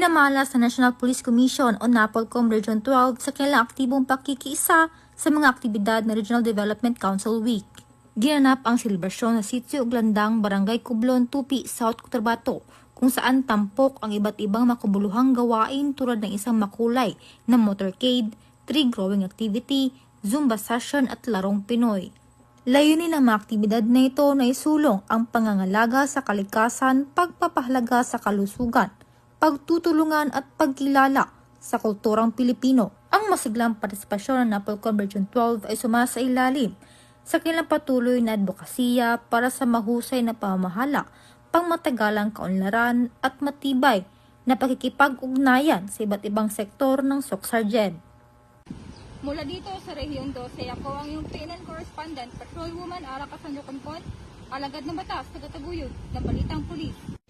Ipinamala sa National Police Commission o NAPOLCOM Region 12 sa kanilang aktibong pakikiisa sa mga aktibidad ng Regional Development Council Week. Ginanap ang selebrasyon sa Sitio Uglandang, Barangay Cublon, Tupi, South Cotabato, kung saan tampok ang iba't ibang makabuluhang gawain tulad ng isang makulay na motorcade, tree growing activity, Zumba session at larong Pinoy. Layunin ng mga aktibidad na ito na isulong ang pangangalaga sa kalikasan, pagpapahalaga sa kalusugan, pagtutulungan at pagkilala sa kulturang Pilipino. Ang masiglang partisipasyon ng NAPOLCOM Region 12 ay sumasailalim sa kanilang patuloy na advokasya para sa mahusay na pamamahala, pangmatagalang kaunlaran at matibay na pakikipag-ugnayan sa iba't ibang sektor ng Soc-Sargent. Mula dito sa Rehiyon 12, ako ang iyong PNN correspondent, Patrolwoman Ara Cassandra Compon, alagad ng batas, tagataguyod ng Balitang Pulis.